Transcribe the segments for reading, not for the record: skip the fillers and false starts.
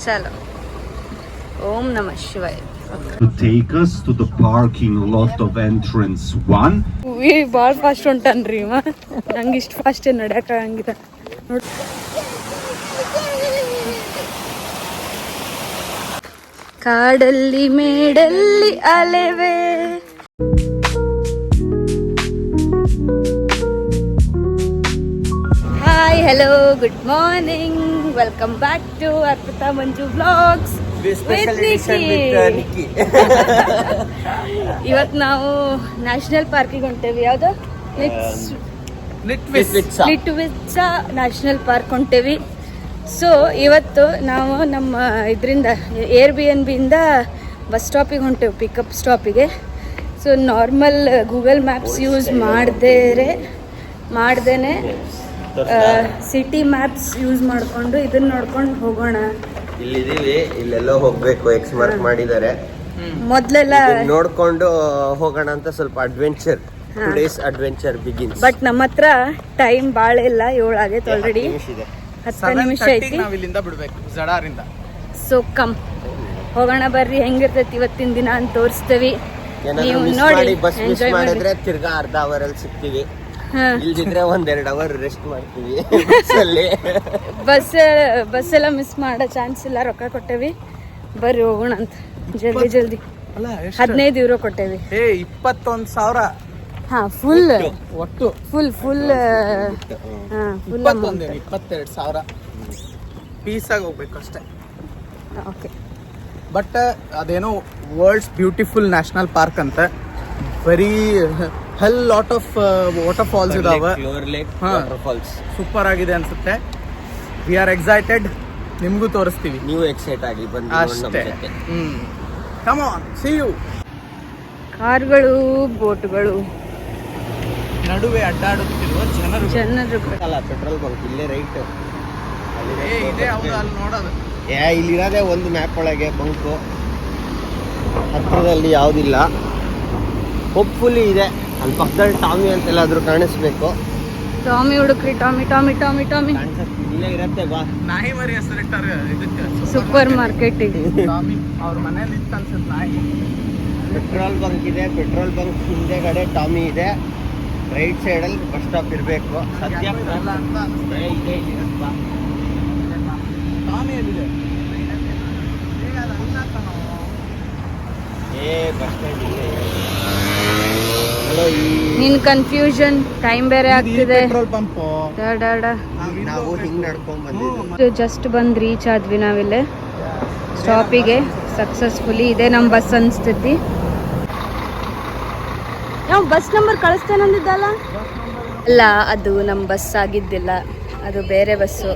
ಚಲೋ. ಓಂ ನಮಃ ಶಿವಾಯ. To take us to the parking lot of entrance 1. ಭಾಳ ಫಾಸ್ಟ್ ಹೊಂಟನ್ರಿ ಇವ. ನಂಗೆ ಇಷ್ಟು ಫಾಸ್ಟ್ ನಡ್ಯಾಕ ಹಂಗಿದ ನೋಡಿ. ಕಾಡಲ್ಲಿ ಮೇಡಲ್ಲಿ ಅಲೆವೆ. Hi, hello, good morning. Welcome back to Arpita Manju vlogs. ಇವತ್ತು ನಾವು ನ್ಯಾಷನಲ್ ಪಾರ್ಕಿಗೆ ಹೊಂಟೇವಿ. ಯಾವ್ದು? ಲಿಟ್ವಿಟ್ಸಾ ನ್ಯಾಷನಲ್ ಪಾರ್ಕ್ ಹೊಂಟೇವಿ. ಸೊ ಇವತ್ತು ನಾವು ನಮ್ಮ ಇದರಿಂದ Airbnb ಇಂದ ಬಸ್ ಸ್ಟಾಪಿಗೆ ಹೊಂಟೇವಿ, ಪಿಕಪ್ ಸ್ಟಾಪಿಗೆ. So normal Google maps use ಮಾಡ್ದೇನೆ ಸಿಟಿ ಮ್ಯಾಪ್ಸ್ ಯೂಸ್ ಮಾಡಿಕೊಂಡು ಇದನ್ನ ನೋಡ್ಕೊಂಡು ಹೋಗೋಣ. ಇಲ್ಲಿದ್ದೀವಿ, ಇಲ್ಲೆಲ್ಲೋ ಹೋಗ್ಬೇಕು, ಎಕ್ಸ್ ಮಾರ್ಕ್ ಮಾಡಿದ್ದಾರೆ. ಮೊದಲೆಲ್ಲ ನೋಡ್ಕೊಂಡು ಹೋಗೋಣ ಅಂತ ಸ್ವಲ್ಪ adventure, today's adventure begins. But ನಮ್ಮ ಹತ್ರ ಟೈಮ್ ಭಾಳ ಇಲ್ಲ, 7 ಆಗೈತೆ ಆಲ್ರೆಡಿ, 10 ನಿಮಿಷ ಐತಿ. ಇಲ್ಲಿಂದ ಬಿಡ್ಬೇಕು ಜಡಾರಿಂದ. ಸೊ ಕಮ್ ಹೋಗೋಣ ಬರ್ರಿ, ಹೆಂಗಿರ್ತೈತಿ ಇವತ್ತಿನ ದಿನ ಅಂತ ತೋರಿಸ್ತೇವಿ. ನೀವು ನೋಡಿ ಬಸ್ ಮಿಸ್ ಮಾಡಿದ್ರೆ ತಿರ್ಗಾ ಅರ್ಧ ಅವರ್ ಅಲ್ಲಿ ಸಿಗ್ತೀವಿ, ಇಲ್ದಿದ್ರೆ 1-2 ಅವರ್ ರೆಸ್ಟ್ ಮಾಡ್ತೀವಿ. ಬಸ್ ಎಲ್ಲ ಮಿಸ್ ಮಾಡೋ ಚಾನ್ಸ್ ಇಲ್ಲ. ರೊಕ್ಕ ಕೊಟ್ಟೇವಿ, ಬರ್ರಿ ಹೋಗೋಣ ಅಂತ. ಜಲ್ದಿ 15 ಯೂರೋ ಕೊಟ್ಟೇವಿ. 21,000. ಹಾ, ಫುಲ್ ಒಟ್ಟು ಫುಲ್ 22,000 ಪೀಸಾಗಿ ಹೋಗ್ಬೇಕು ಅಷ್ಟೇ. ಓಕೆ. ಬಟ್ ಅದೇನೋ ವರ್ಲ್ಡ್ಸ್ ಬ್ಯೂಟಿಫುಲ್ ನ್ಯಾಷನಲ್ ಪಾರ್ಕ್ ಅಂತ, very hell lot of waterfalls ಇದಾವೆ. ಸೂಪರ್ ಆಗಿದೆ ಅನ್ಸುತ್ತೆ. ವಿ ಆರ್ ಎಕ್ಸೈಟೆಡ್, ನಿಮ್ಗೂ ತೋರಿಸ್ತೀವಿ. ನೀವು ಎಕ್ಸೈಟ್ ಆಗಿ ಬಂದು ಅಷ್ಟೇ. Come on, see you. ಕಾರ್ಗಳು, ಬೋಟ್ಗಳು ನಡುವೆ ಅಡ್ಡಾಡುತ್ತಿರುವ ಜನರು. ಅಲ್ಲ, ಪೆಟ್ರೋಲ್ ಬಂಕ್ ಇಲ್ಲೇ ರೈಟ್ ಇದೆ, ಹೌದು, ಅಲ್ಲಿ ನೋಡೋದು. ಇಲ್ಲಿರೋದೇ ಒಂದು ಮ್ಯಾಪ್ ಒಳಗೆ ಬಂಕು, ಹತ್ತಿರದಲ್ಲಿ ಯಾವುದಿಲ್ಲ. ಹೋಪ್ಫುಲಿ ಇದೆ ಅಲ್ಲಿ ಪಕ್ಕದಲ್ಲಿ ಟಾಮಿ ಅಂತೆಲ್ಲಾದ್ರೂ ಕಾಣಿಸ್ಬೇಕು. ಟಾಮಿ ಹುಡುಕ್ರಿ, ಟಾಮಿ ಟಾಮಿ ಟಾಮಿ ಟಾಮಿ ಇಲ್ಲೇ ಇರತ್ತೆ. ಬಾ, ನಾಯಿ ಮರಿ ಹೆಸರಿಟ್ಟಾರೆ ಇದಕ್ಕೆ, ಸೂಪರ್ ಮಾರ್ಕೆಟಿಗೆ. ಟಾಮಿ ಅವ್ರ ಮನೇಲಿ ಇತ್ತು ಅನ್ಸುತ್ತೆ ನಾಯಿ. ಪೆಟ್ರೋಲ್ ಬಂಕ್ ಇದೆ, ಪೆಟ್ರೋಲ್ ಬಂಕ್ ಹಿಂದೆಗಡೆ ಟಾಮಿ ಇದೆ. ರೈಟ್ ಸೈಡಲ್ಲಿ ಬಸ್ ಸ್ಟಾಪ್ ಇರಬೇಕು. ಸದ್ಯ ಎಲ್ಲ ಅಂತ ಅನಿಸ್ತದೆ. ಟಾಮಿ ಎಲ್ಲಿದೆ? ಬಸ್ ಸ್ಟ್ಯಾಂಡ್ ಇದೆ. ನಿನ್ ಕನ್ಫ್ಯೂಷನ್ ಟೈಮ್ ಬೇರೆ ಆಗ್ತಿದೆ. ಪೆಟ್ರೋಲ್ ಪಂಪ್ ನಾವು ಹಿಂಗ್ ನಡ್ಕೊಂಡ್ ಬಂದಿದ್ದೀವಿ. ಜಸ್ಟ್ ಬಂದ್ ರೀಚ್ ಆದ್ವಿ ನಾವಿಲ್ಲೇ ಸ್ಟಾಪಿಗೆ ಸಕ್ಸಸ್ಫುಲಿ. ಇದೆ ನಮ್ ಬಸ್ ಅನ್ಸ್ತೈತಿ. ಯಾವ ಬಸ್ ನಂಬರ್ ಕಳಿಸ್ತೇನಂದಿದ್ದಲ್ಲ? ಅಲ್ಲ, ಅದು ನಮ್ ಬಸ್ ಆಗಿದ್ದಿಲ್ಲ, ಅದು ಬೇರೆ ಬಸ್ಸು.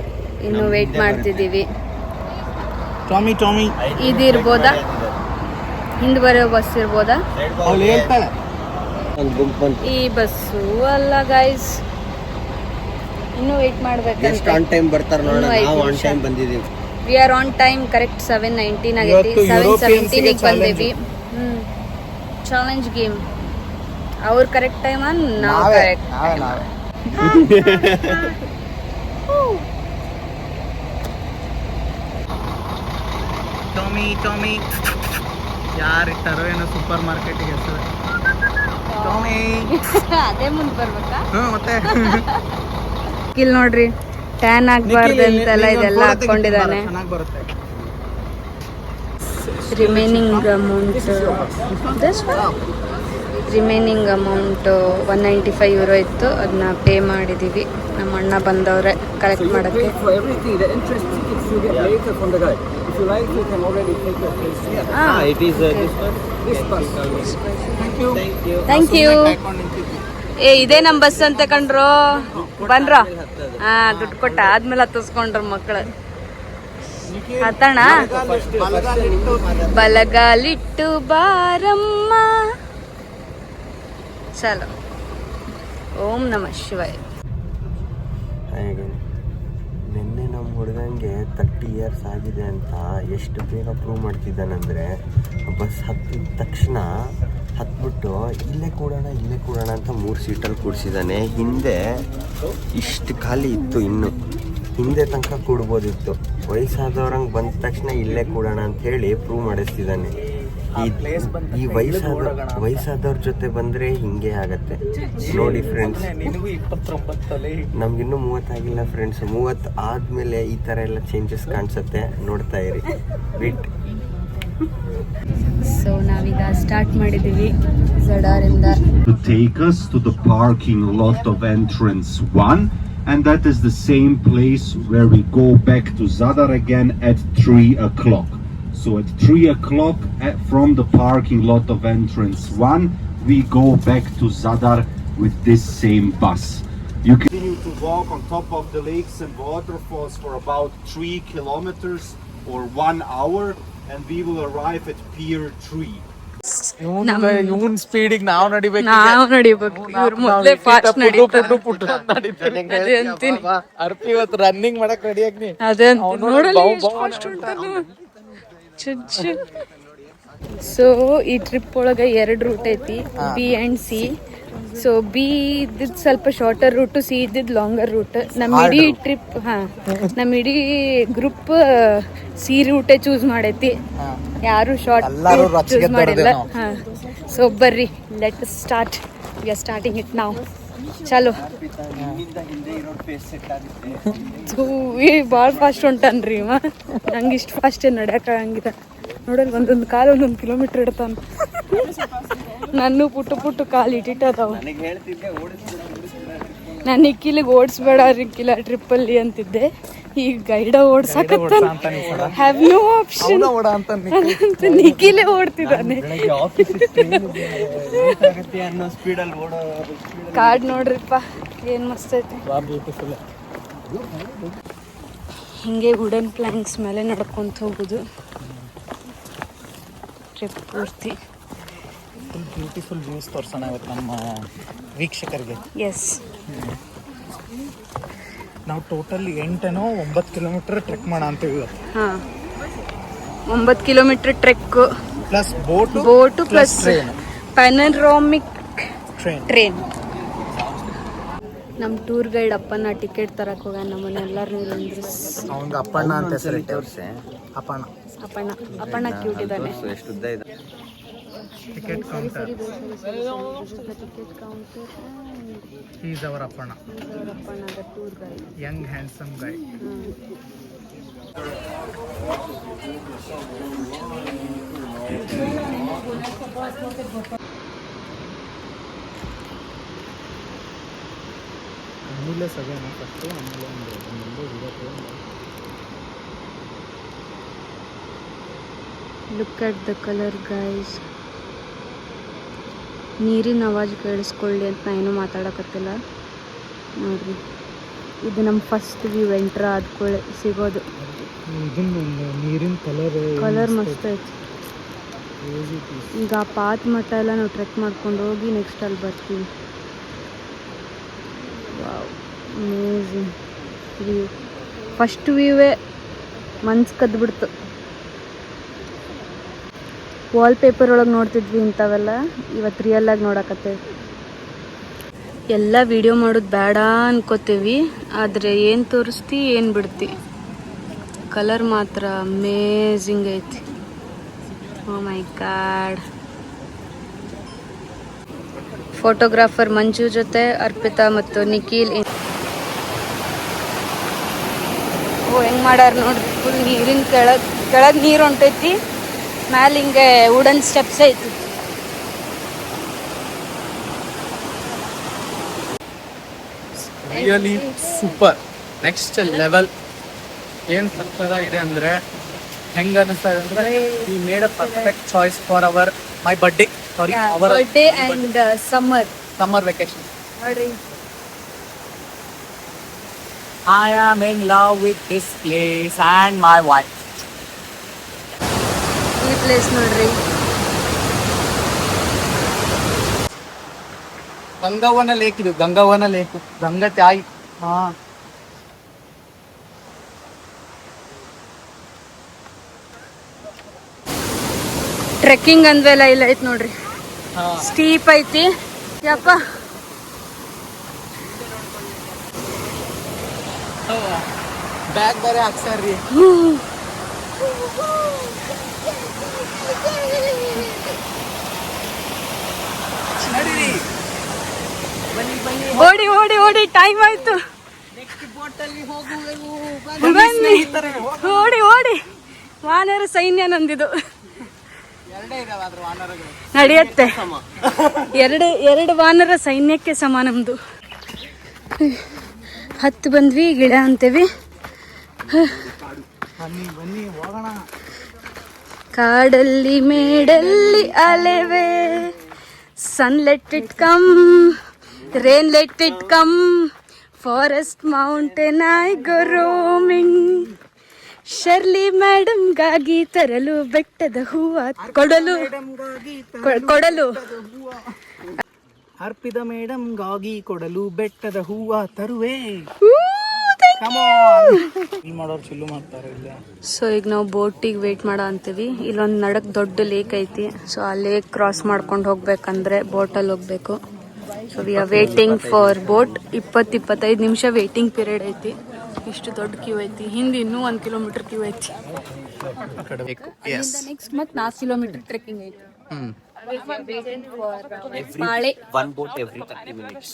ಇನ್ನು ವೇಟ್ ಮಾಡ್ತಿದ್ದೀವಿ. ಟಾಮಿ ಇದಿರ್ಬೋದಾ, ಹಿಂದ್ ಬರೋ ಬಸ್ ಇರ್ಬೋದಾ? ಅವ್ಳು ಹೇಳ್ತಾಳೆ ಈ ಬಸ್ಸು ಅಲ್ಲ ಗೈಸ್, ಇನ್ನು ವೇಟ್ ಮಾಡ್ಬೇಕಂತ. ಎಷ್ಟು ಆನ್ ಟೈಮ್ ಬರ್ತಾರೆ ನೋಡೋಣ. ನಾವು ಆನ್ ಟೈಮ್ ಬಂದಿದ್ದೀವಿ. We are on time. Correct 7:19 ಆಗೈತಿ. 7:17 ಬಂದೇವಿ. Challenge game. ಅವ್ರ ಕರೆಕ್ಟ್ ಟೈಮ್, ನಾವು ಕರೆಕ್ಟ್. ಟಾಮಿ ಯಾರಿಟ್ಟಾರೋ ಏನೋ ಸೂಪರ್ ಮಾರ್ಕೆಟಿಗೆ ಹೆಸರು. ಟಾಮಿ ಅದೇ ಮುಂದೆ ಬರ್ಬೇಕಾ? ಮತ್ತೆ ಇಲ್ಲಿ ನೋಡ್ರಿ, ಟ್ಯಾನ್ ಆಗ್ಬಾರ್ದು ಅಂತೆಲ್ಲ ಇದೆಲ್ಲ ಹಾಕೊಂಡಿದ್ದಾನೆ. ಚೆನ್ನಾಗಿ ಬರುತ್ತೆ. ರಿಮೈನಿಂಗ್ ಅಮೌಂಟ್ 195 ಯೂರೋ ಇತ್ತು. ಅದನ್ನ ಪೇ ಮಾಡಿದ್ದೀವಿ. ನಮ್ಮ ಅಣ್ಣ ಬಂದವ್ರೆ ಕಲೆಕ್ಟ್ ಮಾಡೋಕ್ಕೆ. Thank you. ಇದೇ ನಮ್ಮ ಬಸ್ ಅಂತ ಕಂಡ್ರು. ಬನ್ರ, ದುಡ್ಡು ಕೊಟ್ಟ ಆದ್ಮೇಲೆ ಹತ್ತಿಸ್ಕೊಂಡ್ರ ಮಕ್ಕಳು. ಹತ್ತಣ, ಬಲಗಾಲಿಟ್ಟು ಬಾರಮ್ಮ. ಚಲೋ. ಓಂ ನಮಃ ಶಿವಾಯ. ನಿನ್ನೆ ನಮ್ಮ ಹುಡುಗಂಗೆ 30 years ಆಗಿದೆ ಅಂತ ಎಷ್ಟು ಬೇಗ ಪ್ರೂವ್ ಮಾಡ್ತಿದ್ದಾನಂದರೆ, ಬಸ್ ಹತ್ತಿದ ತಕ್ಷಣ ಹತ್ಬಿಟ್ಟು ಇಲ್ಲೇ ಕೂಡೋಣ ಅಂತ 3 ಸೀಟಲ್ಲಿ ಕೂಡಿಸಿದ್ದಾನೆ. ಹಿಂದೆ ಇಷ್ಟು ಖಾಲಿ ಇತ್ತು. ಇನ್ನು ಹಿಂದೆ ತನಕ ಕೂಡ್ಬೋದಿತ್ತು. ವಯಸ್ಸಾದವ್ರಂಗೆ ಬಂದ ತಕ್ಷಣ ಇಲ್ಲೇ ಕೂಡೋಣ ಅಂತ ಹೇಳಿ ಪ್ರೂವ್ ಮಾಡಿಸ್ತಿದ್ದಾನೆ. ಈ ವಯಸ್ಸಾದವ್ರ ಜೊತೆ ಬಂದ್ರೆ ಹಿಂಗೆ ಆಗತ್ತೆ ನೋಡಿ ಫ್ರೆಂಡ್ಸ್. ನಮ್ಗಿನ್ನೂ 30 ಆಗಿಲ್ಲ ಫ್ರೆಂಡ್ಸ್. 30 ಆದ್ಮೇಲೆ ಈ ತರ ಎಲ್ಲ ಚೇಂಜಸ್ ಕಾಣಿಸುತ್ತೆ. ನೋಡ್ತಾ ಇರಿ ಬಿಟ್. ಸೊ ನಾವೀಗ ಸ್ಟಾರ್ಟ್ ಮಾಡಿದೀವಿ ಜಡಾರಿಂದ. To take us to the parking lot of entrance 1, and that is the same place where we go back to Zadar again at 3 o'clock. So at 3 o'clock from the parking lot of entrance 1, we go back to Zadar with this same bus. You continue to walk on top of the lakes and waterfalls for about 3 kilometers or 1 hour, and we will arrive at Pier 3. ಇವನ್ ಸ್ಪೀಡಿಗೆ ನಾವು ನಡಿಬೇಕು. ಇವ್ರು ಮೊದಲೇ fast ನಡೀತಾರೆ. ಅರ್ಪಿ ಇವತ್ತು running ಮಾಡಕ್ ready ಆಗಿ. ಅದೇ so ಈ trip ಒಳಗೆ 2 ರೂಟ್ ಐತಿ, B and C. So B ಇದ್ದಿದ್ ಸ್ವಲ್ಪ ಶಾರ್ಟರ್ ರೂಟ್, ಸಿ ಇದ್ದಿದ್ ಲಾಂಗರ್ ರೂಟ್. ನಮ್ಮ ಇಡೀ ಟ್ರಿಪ್ ನಮ್ಮ ಇಡೀ ಗ್ರೂಪ್ ಸಿ ರೂಟೇ ಚೂಸ್ ಮಾಡೈತಿ. ಯಾರು ಶಾರ್ಟ್ ಚೂಸ್ ಮಾಡಿಲ್ಲ. ಸೊ ಬರ್ರಿ, let start. We are starting it ನಾವು. ಚಲೋ. ಭಾಳ ಫಾಸ್ಟ್ ಹೊಂಟಾನ್ರಿ ಇವ. ನಂಗೆ ಇಷ್ಟು ಫಾಸ್ಟ್ ಏನು ನಡ್ಯಾಕಾಗಂಗಿಲ್ಲ. ನೋಡಲ್ ಒಂದೊಂದು ಕಾಲು 1 ಕಿಲೋಮೀಟರ್ ಇಡ್ತಾನ. ನಾನು ಪುಟ್ಟು ಕಾಲು ಇಟ್ಟಿಟ್ಟದಾವ. ನಾನು ನಿಕ್ಕಿಲಿಗೆ ಓಡಿಸ್ಬೇಡ ನಿಕ್ಕಿಲ್ಲ ಟ್ರಿಪ್ಪಲ್ಲಿ ಅಂತಿದ್ದೆ. ಈಗ ಗೈಡ ಓಡ್ಸಾಕತ್ತಾನ. ಹ್ಯಾವ್ ನೋ ಆಪ್ಷನ್ ಅಂತ ನಿಖಿಲೇ ಓಡ್ತಿದ್ದಾನೆ. ಕಾರ್ಡ್ ನೋಡ್ರಿಪ್ಪ ಏನ್ ಮಸ್ತ್ ಐತಿ. ಹಿಂಗೆ ವುಡನ್ ಪ್ಲಾಂಕ್ಸ್ ಮೇಲೆ ನಡ್ಕೊಂತ ಹೋಗುದು ಟ್ರಿಪ್ ಪೂರ್ತಿ. ಬ್ಯೂಟಿಫುಲ್ ವ್ಯೂಸ್ ತೋರ್ಸೋಣ ಇವತ್ತು ನಮ್ಮ ವೀಕ್ಷಕರಿಗೆ. ಎಸ್, ನಾವು ಟೋಟಲ್ 8-9 ಕಿಲೋಮೀಟರ್ ಟ್ರೆಕ್ ಮಾಡೋಣ ಅಂತೀವಿ ಇವತ್ತು. 9 kilometre trek plus boat plus panoramic train. ನಮ್ಮ ಟೂರ್ ಗೈಡ್ ಅಪ್ಪನ ಟಿಕೆಟ್ ತರಕ್ ಹೋಗ ನಮ್ಮನ್ನ ಎಲ್ಲಾರು ಅವಂಗ ಅಪ್ಪಣ್ಣ ಅಂತ ಹೆಸರು. ಅಪ್ಪಣ್ಣ ಕ್ಯೂಟ್ ಇದ್ದಾನೆ. Ticket counter. He is our Appana. the tour guide. Young handsome guy. ಆಮೇಲೆ ಸಗಣ ಕಟ್ಟು ಆಮೇಲೆ ಒಂದು ಇರುತ್ತೆ. Look at the color guys. ನೀರಿನ ಅವಾಜ್ ಕೇಳಿಸ್ಕೊಳ್ಳಿ ಅಂತ ನಾನು ಏನೂ ಮಾತಾಡಕತ್ತಿಲ್ಲ ನೋಡ್ರಿ. ಇದು ನಮ್ಮ ಫಸ್ಟ್ ವ್ಯೂ ಎಂಟ್ರ್ ಆದ್ಕೊಳ್ಳಿ ಸಿಗೋದು. ನೀರಿನ ಕಲರ್ ಮಸ್ತ್ ಐತಿ. ಈಗ ಆ ಪಾತ್ ಮಟ್ಟ ಎಲ್ಲ ನಾವು ಟ್ರೆಕ್ ಮಾಡ್ಕೊಂಡು ಹೋಗಿ ನೆಕ್ಸ್ಟ್ ಅಲ್ಲಿ ಬರ್ತೀವಿ. Wow, amazing view. ಫಸ್ಟ್ ವ್ಯೂವೇ ಮನ್ಸು ಕದ್ಬಿಡ್ತು. ವಾಲ್ ಪೇಪರ್ ಒಳಗೆ ನೋಡ್ತಿದ್ವಿ ಇಂಥವೆಲ್ಲ, ಇವತ್ತು ರಿಯಲ್ ಆಗಿ ನೋಡಕತ್ತೇವೆ. ಎಲ್ಲ ವಿಡಿಯೋ ಮಾಡೋದು ಬೇಡ ಅನ್ಕೋತೀವಿ, ಆದರೆ ಏನು ತೋರಿಸ್ತಿ ಏನು ಬಿಡ್ತಿ. ಕಲರ್ ಮಾತ್ರ ಅಮೇಝಿಂಗ್ ಐತಿ. ಓ ಮೈ ಗಾಡ್. ಫೋಟೋಗ್ರಾಫರ್ ಮಂಜು ಜೊತೆ ಅರ್ಪಿತಾ ಮತ್ತು ನಿಖಿಲ್. ಓ ಹೆಂಗೆ ಮಾಡ್ಯಾರ ನೋಡ್ರಿ. ಫುಲ್ ನೀರಿನ ಕೆಳಗೆ ನೀರು ಹೊಂಟೈತಿ, ಮ್ಯಾಲೆ ಹಿಂಗೆ ವುಡನ್ ಸ್ಟೆಪ್ಸ್ ಐತಿ. Really super, next level. ಏನು ಸಕ್ಕತ್ತಾಗಿದೆ ಅಂದರೆ ಹೆಂಗೆ ಅನಿಸ್ತಾ ಇದೆ ಅಂದರೆ we made a perfect choice for my birthday. Sorry, our birthday and summer vacation. ನೋಡ್ರಿ, I am in love with this place and my wife. ಈ ಪ್ಲೇಸ್ ನೋಡ್ರಿ. ಗಂಗಾವನ ಲೇಕ್ ಇದು, ಗಂಗಾವನ ಲೇಕ್, ಗಂಗಾ ತಾಯಿ. ಟ್ರೆಕ್ಕಿಂಗ್ ಅಂದ್ವೆಲ್ಲ ಇಲ್ಲ ಐತಿ ನೋಡ್ರಿ. ಸ್ಟೀಪ್ ಐತಿ ಯಪ್ಪ. ಬ್ಯಾಗ್ ಬೇರೆ ಹಾಕ್ಸಾರ್ರಿ. ನಡೀರಿ ಓಡಿ ಓಡಿ ಓಡಿ ಟೈಮ್ ಆಯ್ತು. ಬನ್ನಿ ಓಡಿ ಓಡಿ. ವಾನರ ಸೈನ್ಯ ನಂದಿದು ನಡೆಯುತ್ತೆ. ಎರಡು ವಾನರ ಸೈನ್ಯಕ್ಕೆ ಸಮ ನಮ್ದು. ಹತ್ತು ಬಂದ್ವಿ, ಗಿಡ ಅಂತೇವಿ. ಬನ್ನಿ ಹೋಗೋಣ. ಕಾಡಲ್ಲಿ ಮೇಡಲ್ಲಿ ಅಲೆವೆ, sun let it come, rain let it come, forest mountain I go roaming. Shirley ಮೇಡಮ್ಗಾಗಿ ತರಲು ಬೆಟ್ಟದ ಹೂವ ಕೊಡಲು ಅರ್ಪಿತ ಮೇಡಮ್ಗಾಗಿ ಕೊಡಲು ಬೆಟ್ಟದ ಹೂವ ತರುವೆ. ಮಾಡೋರು ಚಿಲ್ಲು ಮಾಡ್ತಾರೆ ಇಲ್ಲ. ಸೊ ಈಗ ನಾವು ಬೋಟಿಗೆ ವೇಟ್ ಮಾಡೋ ಅಂತೀವಿ. ಇಲ್ಲೊಂದು ನಡಕ್ ದೊಡ್ಡ ಲೇಕ್ ಐತಿ. ಸೊ ಆ ಲೇಕ್ ಕ್ರಾಸ್ ಮಾಡ್ಕೊಂಡು ಹೋಗ್ಬೇಕಂದ್ರೆ ಬೋಟಲ್ಲಿ ಹೋಗ್ಬೇಕು. So we are waiting for boat. 20-25 ನಿಮಿಷ ವೇಟಿಂಗ್ ಪೀರಿಯಡ್ ಐತಿ. ಇಷ್ಟು ದೊಡ್ಡ ಕ್ಯೂ ಐತಿ. ಹಿಂದೆ ಇನ್ನೂ 1 ಕಿಲೋಮೀಟರ್ ಕ್ಯೂ ಐತಿ. ನೆಕ್ಸ್ಟ್ ಮತ್ತೆ 4 ಕಿಲೋಮೀಟರ್ ಟ್ರೆಕ್ಕಿಂಗ್ ಐತಿ. ಬಾಳೆ One boat every 30 minutes.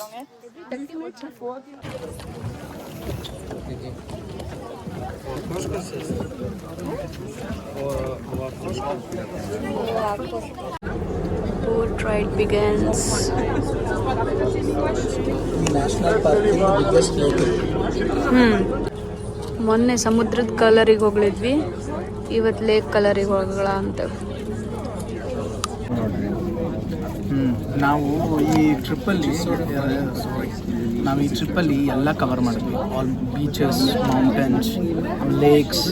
Boat ride begins. National park biggest lake. ಮೊನ್ನೆ ಸಮುದ್ರದ ಕಲರಿಗೆ ಹೋಗ್ಲಿದ್ವಿ, ಇವತ್ತು ಲೇಕ್ ಕಲರಿಗೆ ಹೋಗೋಣ ಅಂತ. ನಾವು ಈ ಟ್ರಿಪ್ಪಲ್ಲಿ ಎಲ್ಲ ಕವರ್ ಮಾಡಿದ್ವಿ. All beaches, mountains, lakes,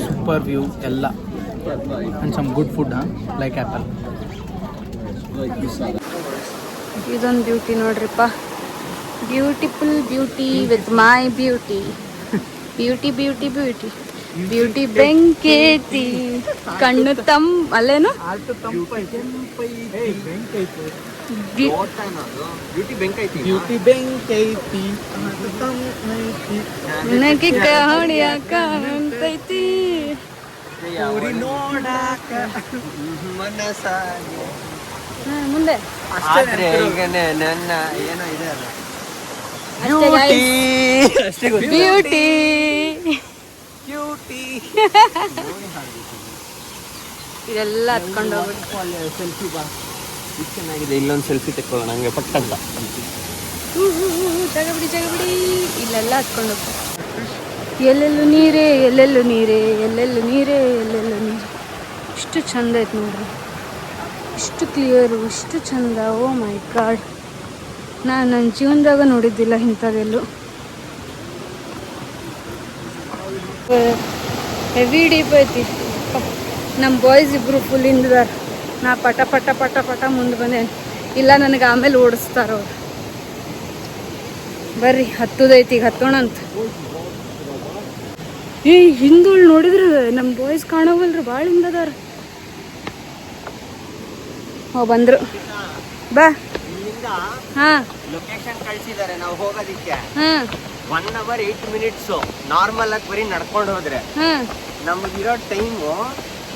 super view ಎಲ್ಲ. And some good food like apple. ಇದೊಂದು ಬ್ಯೂಟಿ ನೋಡ್ರಿಪ್ಪ. Beautiful beauty with my beauty. Beauty beauty beauty beauty ಬೆಂಕೇತಿ ಕಣ್ಣು ಅಲ್ಲೇನು ಬ್ಯೂಟಿ ಬೆಂಕೈತಿ ನನಗೆ ಕಾಣಿಯ ಕಾಣಂತೈತಿ ನೋಡಾಕ ಮನಸಾಗಿ ಮುಂದೆ ಆದ್ರೆ ಈಗ ನನ್ನ ಏನೋ ಇದೆ ಅಲ್ಲ ಬ್ಯೂಟಿ ಇದೆಲ್ಲ ಹತ್ಕೊಂಡು ಹೋಗ್ಬಿಟ್ಟು ಸೆಲ್ಫಿ ಬಾ ಚೆನ್ನಾಗಿದೆ. ಇಲ್ಲೊಂದು ಸೆಲ್ಫಿ ತೆಕ್ಕೊಳ್ಳೋಣ ಹಂಗೆ ಪಟ್ಟಂತ. ಜಗಬಿಡಿ ಇಲ್ಲೆಲ್ಲ ಹತ್ಕೊಂಡು ಹೋಗ್ತಾರೆ. ಎಲ್ಲೆಲ್ಲೂ ನೀರೇ ಎಲ್ಲೆಲ್ಲೂ ನೀರೇ ಎಲ್ಲೆಲ್ಲೂ ನೀರೇ ಎಲ್ಲೆಲ್ಲೂ ನೀರು. ಇಷ್ಟು ಚಂದ ಐತೆ ನೋಡ್ರಿ, ಇಷ್ಟು ಕ್ಲಿಯರು, ಇಷ್ಟು ಚಂದ. ಓ ಮೈ ಗಾಡ್, ನಾನು ನನ್ನ ಜೀವನದಾಗ ನೋಡಿದ್ದಿಲ್ಲ ಇಂಥದ್ದೆಲ್ಲೂ. ಹೆವಿ ಡೀಪ್ ಐತಿ. ನಮ್ಮ ಬಾಯ್ಸ್ ಇಬ್ಬರು ಫುಲ್ ಹಿಂದಿದಾರ. ನಾ ಪಟ ಪಟ ಪಟ ಪಟ ಮುಂದೆ ಬಂದೇನೆ. ಇಲ್ಲ ನನಗೆ ಆಮೇಲೆ ಓಡಿಸ್ತಾರ ಅವ್ರು. ಬರ್ರಿ ಹತ್ತದೈತಿ, ಈಗ ಹತ್ತೋಣ ಅಂತ. ಹಿಂದುಳು ನೋಡಿದ್ರು ನಮ್ಮ ಬಾಯ್ಸ್ ಕಾಣೋವಲ್ರಿ, ಭಾಳ ಹಿಂದದಾರ. ಬಂದ್ರು ಬಾ. ಹಾ ಲೊಕೇಶನ್ ಕಳ್ಸಿದ್ದಾರೆ ನಾವು ಹೋಗೋದಿಕ್ಕೆ. ಹಾ 1 hour 8 minutes ನಾರ್ಮಲ್ ಆಗಿ ಬರೀ ನಡ್ಕೊಂಡು ಹೋದ್ರೆ. ಹಾ ನಮಗಿರೋ time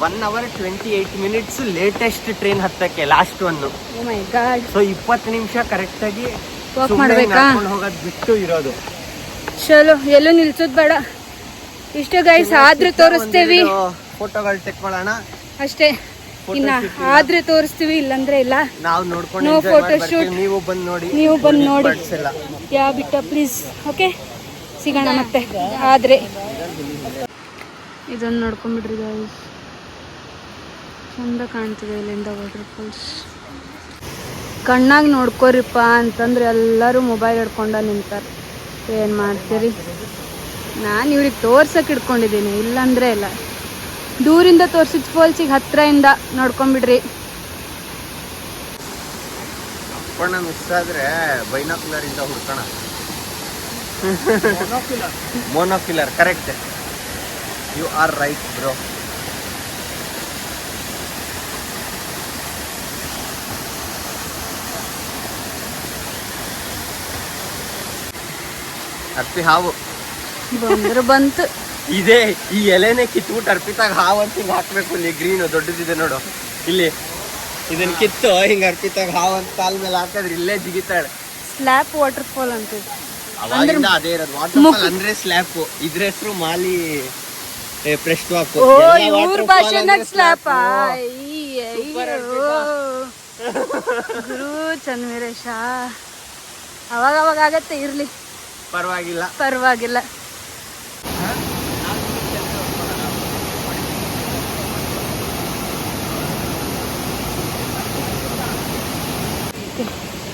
1 hour 28 minutes latest train ಹತ್ತಕ್ಕೆ, last one. Oh my god. So 20 ನಿಮಿಷ ಕರೆಕ್ಟ್ ಆಗಿ ವಾಕ್ ಮಾಡ್ಬೇಕಾ? ಹೋಗೋದು ಬಿಟ್ಟು ಇರೋದು. ಚಲೋ, ಎಲ್ಲೂ ನಿಲ್ಸೋದ್ ಬೇಡ. ಇಷ್ಟು ಗೈಸ್ ಆದ್ರೆ ತೋರಿಸ್ತೇವಿ, ಫೋಟೋಗಳು ತೆಕ್ಕೊಳ್ಳೋಣ ಅಷ್ಟೇ. ಇನ್ನ ಆದ್ರೆ ತೋರಿಸ್ತೀವಿ, ಇಲ್ಲಂದ್ರೆ ಇಲ್ಲ. ನಾವು ನೋ ನೋಡ್ಕೊಂಡು ಫೋಟೋ ಶೂಟ್. ನೀವು ಬಂದು ನೋಡಿ, ನೀವು ಬಂದು ನೋಡಿ. ಯಾ ಬಿಟ್ಟ ಪ್ಲೀಸ್. ಓಕೆ, ಸಿಗೋಣ ಮತ್ತೆ ಆದ್ರೆ. ಇದೊಂದು ನೋಡ್ಕೊಂಡ್ಬಿಡ್ರಿ ಗೈಸ್, ಚಂದ ಕಾಣ್ತಿದೆ ಇಲ್ಲಿಂದ ವಾಟರ್ ಫಾಲ್ಸ್. ಕಣ್ಣಾಗಿ ನೋಡ್ಕೋರಿಪ್ಪ ಅಂತಂದ್ರೆ ಎಲ್ಲರೂ ಮೊಬೈಲ್ ಹಿಡ್ಕೊಂಡ ನಿಂತಾರೆ. ಏನು ಮಾಡ್ತೀರಿ? ನಾನು ಇವ್ರಿಗೆ ತೋರ್ಸಕ್ಕೆ ಇಟ್ಕೊಂಡಿದ್ದೀನಿ, ಇಲ್ಲಂದ್ರೆ ಇಲ್ಲ. ದೂರಿಂದ ತೋರಿಸಿದ ಫಾಲ್ಸಿಗೆ ಹತ್ತಿರದಿಂದ ನೋಡ್ಕೊಂಬಿಡ್ರಿ. ಅಪ್ಪಣ್ಣ ಮಿಸ್ ಆದ್ರೆ ಬೈನಾಕ್ಯುಲರ್ ಇಂದ ಹುಡ್ಕೋಣ. Monocular correct. You are right bro. ಹತ್ತಿ ಹಾವು ಬಂದ್ರೆ ಬಂತು. ಇದೇ ಈ ಎಲೆನೆ ಕಿತ್ಬಿಟ್ಟು ಅರ್ಪಿತಾಗ ಹಾವು ಅಂತ ಹಿಂಗೆ ಹಾಕ್ಬೇಕು. ಇಲ್ಲಿ ಗ್ರೀನ್ ದೊಡ್ಡದಿದೆ ನೋಡು, ಇಲ್ಲಿ ಇದನ್ನ ಕಿತ್ತು ಹಿಂಗೆ ಅರ್ಪಿತಾಗ ಹಾವು ಅಂತ ಕಾಲ್ ಮೇಲೆ ಹಾಕಿದ್ರೆ ಇಲ್ಲೇ ಜಿಗಿತಾಳೆ. ಸ್ಲ್ಯಾಪ್ ವಾಟರ್ ಫಾಲ್ ಅಂತ ಇದು. ಅವಾಗಿಂದ ಅದೇ ಇರೋದು ವಾಟರ್ ಅಂದ್ರೆ ಸ್ಲ್ಯಾಪ್. ಇದ್ರ ಹೆಸರು ಮಾಲಿ ಫ್ರೆಶ್ ವಾಕ್. ಓ ಇವ್ರ ಭಾಷೆನಾಗ ಸ್ಲ್ಯಾಪ್. ಗುರು ಚನ್ವೀರೇಶ ಅವಾಗ ಆಗತ್ತೆ, ಇರ್ಲಿ ಪರವಾಗಿಲ್ಲ.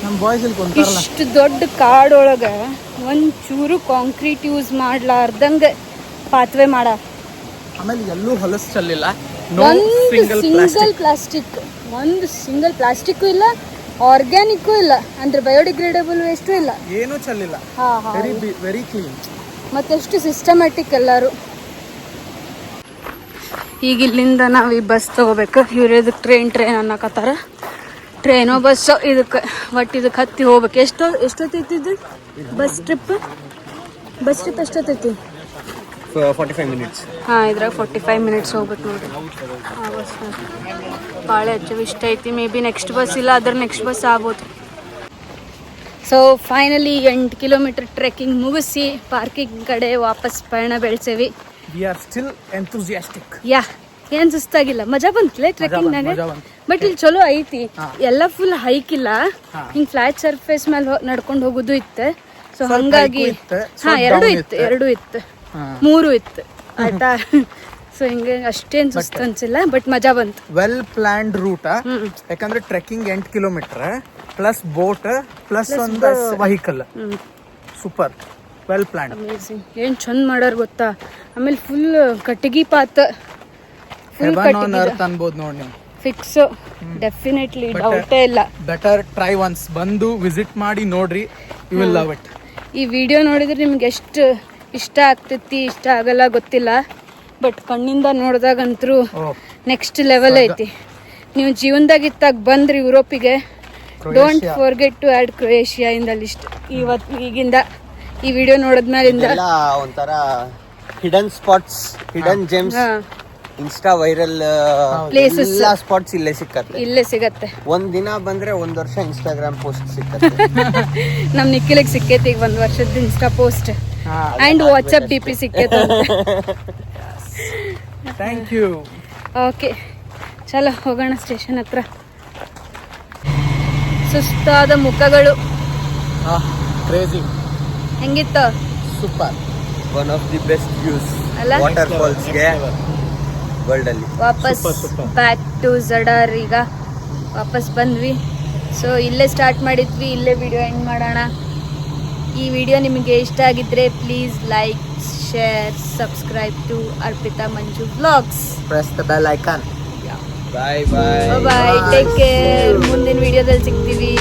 ನಮ್ಮ ಬಾಯ್ಸ್ ಇಲ್ಲಿ ಕುಂತಾರಲ್ಲ, ಇಷ್ಟು ದೊಡ್ಡ ಕಾಡೊಳಗ ಒಂಚೂರು ಕಾಂಕ್ರೀಟ್ ಯೂಸ್ ಮಾಡ್ಲಾರ್ದಂಗ ಪಾತ್ವೆ ಮಾಡ. ಆಮೇಲೆ ಎಲ್ಲೂ ಹೊಲಸು ಚೆಲ್ಲಿಲ್ಲ. ಒಂದು ಸಿಂಗಲ್ ಪ್ಲಾಸ್ಟಿಕ್ ಇಲ್ಲ, ಆರ್ಗ್ಯಾನಿಕ್ಕು ಇಲ್ಲ, ಅಂದ್ರೆ ಬಯೋಡಿಗ್ರೇಡಬಲ್ ವೇಸ್ಟು ಇಲ್ಲ, ಏನೂ ಚೆಲ್ಲಿಲ್ಲ. Very clean. ಮತ್ತೆಷ್ಟು ಸಿಸ್ಟಮ್ಯಾಟಿಕ್ ಎಲ್ಲರೂ. ಈಗ ಇಲ್ಲಿಂದ ನಾವು ಈ ಬಸ್ ತಗೋಬೇಕು. ಇವ್ರು ಇದಕ್ಕೆ ಟ್ರೈನ್ ಅನ್ನಕತ್ತಾರ. ಟ್ರೈನೋ ಬಸ್ಸೋ ಇದಕ್ಕೆ ಒಟ್ಟು ಇದಕ್ಕೆ ಹತ್ತಿ ಹೋಗ್ಬೇಕು. ಎಷ್ಟೊತ್ತೈತಿದ್ದು ಬಸ್ ಟ್ರಿಪ್ ಎಷ್ಟೊತ್ತೈತಿ? 45 ಮಿನಿಟ್ಸ್. ಹಾಂ, ಇದ್ರಾಗ 45 ಮಿನಿಟ್ಸ್ ಹೋಗ್ಬೇಕು ನೋಡ್ರಿ ಆ ಬಸ್. ಭಾಳ ಹೆಚ್ಚು ಇಷ್ಟ ಐತಿ. ಮೇ ಬಿ ನೆಕ್ಸ್ಟ್ ಬಸ್ ಇಲ್ಲ, ಅದ್ರ ನೆಕ್ಸ್ಟ್ ಬಸ್ ಆಗ್ಬೋದು. ಸೊ ಫೈನಲಿ 8 ಕಿಲೋಮೀಟರ್ ಟ್ರೆಕ್ಕಿಂಗ್ ಮುಗಿಸಿ ಪಾರ್ಕಿಂಗ್ ಕಡೆ ವಾಪಸ್ ಪಯಣ ಬೆಳೆಸೇವಿ. We are still enthusiastic. ಏನ್ ಸುಸ್ತಾಗಿಲ್ಲ, ಮಜಾ ಬಂತ್ಲೆ ಟ್ರೆಕ್ಕಿಂಗ್ನಾಗ. ಬಟ್ ಇಲ್ಲಿ ಚಲೋ ಐತಿ, ಎಲ್ಲ ಫುಲ್ ಹೈಕ್ ಇಲ್ಲ, ಹಿಂಗ್ ಫ್ಲಾಟ್ ಸರ್ಫೇಸ್ ಮೇಲೆ ನಡ್ಕೊಂಡು ಹೋಗುದು ಇತ್ತು. ಸೊ ಹಂಗಾಗಿ ಎರಡು ಇತ್ತು 3 ಇತ್ತು ಆಯ್ತಾ. ಸೊ ಹಿಂಗೆ ಅಷ್ಟೇನ್ ಸುಸ್ತು ಅನ್ಸಿಲ್ಲ, ಬಟ್ ಮಜಾ ಬಂತು. Well planned route. ಯಾಕಂದ್ರೆ trekking 8 kilometre plus boat plus ಒಂದು vehicle. Super well planned. Amazing. ಏನ್ ಚಂದ ಮಾಡ್ಯಾರ ಗೊತ್ತಾ. ಆಮೇಲೆ ಫುಲ್ ಕಟ್ಟಿಗೆ ಪಾತ್, ಫುಲ್ ಅನ್ಬೋದು ನೋಡಿ ನೀವು. ಫಿಕ್ಸ್, ಡೆಫಿನೆಟ್ಲಿ ಡೌಟೇ ಇಲ್ಲ. ಬೆಟರ್ ಟ್ರೈ ಒನ್ಸ್, ಬಂದು ವಿಸಿಟ್ ಮಾಡಿ ನೋಡ್ರಿ, ಯು ವಿಲ್ ಲವ್ ಇಟ್. ಈ ವಿಡಿಯೋ ನೋಡಿದ್ರೆ ನಿಮ್ಗೆ ಎಷ್ಟು ಇಷ್ಟ ಆಗ್ತೈತಿ ಇಷ್ಟ ಆಗಲ್ಲ ಗೊತ್ತಿಲ್ಲ, ಬಟ್ ಕಣ್ಣಿಂದ ನೋಡಿದಾಗಂತೂ ನೆಕ್ಸ್ಟ್ ಲೆವೆಲ್ ಐತಿ. ನೀವು ಜೀವನದಾಗ ಇತ್ತಾಗ ಬಂದ್ರಿ ಯುರೋಪಿಗೆ, don't forget to add Croatia in the list. ಈಗಿಂದ ಈ ವಿಡಿಯೋ ನೋಡಿದ್ಮೇಲಿಂದ ಒಂಥರ hidden spots, hidden gems, insta viral places, spots ಇಲ್ಲೇ ಸಿಗತ್ತೆ. ಒಂದ್ ದಿನ ಬಂದ್ರೆ 1 ವರ್ಷ ಇನ್ಸ್ಟಾಗ್ರಾಮ್ ಪೋಸ್ಟ್ ಸಿಕ್ಕತ್ತೆ. ನಮ್ ನಿಖಿಲಿಗೆ ಸಿಕ್ಕೈತಿ ಈಗ 1 ವರ್ಷದ insta post and WhatsApp DP ಸಿಕ್ಕೈತೆ. Thank you. ಓಕೆ, ಚಲೋ ಹೋಗೋಣ ಸ್ಟೇಷನ್ ಹತ್ರ. ಸುಸ್ತಾದ ಮುಖಗಳು. ಕ್ರೇಜಿ. ಹೆಂಗಿತ್ತ? Super. One of the best views ಅಲ್ಲ? ವಾಟರ್ ಫಾಲ್ಸ್ಗೆ ವರ್ಲ್ಡ್ ಅಲ್ಲಿ. ವಾಪಸ್ ಬ್ಯಾಕ್ ಟು ಝಡಾರ್. ಈಗ ವಾಪಸ್ ಬಂದ್ವಿ. ಸೊ ಇಲ್ಲೇ ಸ್ಟಾರ್ಟ್ ಮಾಡಿದ್ವಿ, ಇಲ್ಲೇ ವಿಡಿಯೋ ಎಂಡ್ ಮಾಡೋಣ. ಈ ವಿಡಿಯೋ ನಿಮಗೆ ಇಷ್ಟ ಆಗಿದ್ರೆ please like, share, subscribe to Arpita Manju vlogs. Press the bell icon. Bye bye. Bye, take care. ಮುಂದಿನ ವಿಡಿಯೋದಲ್ಲಿ ಸಿಗ್ತೀವಿ.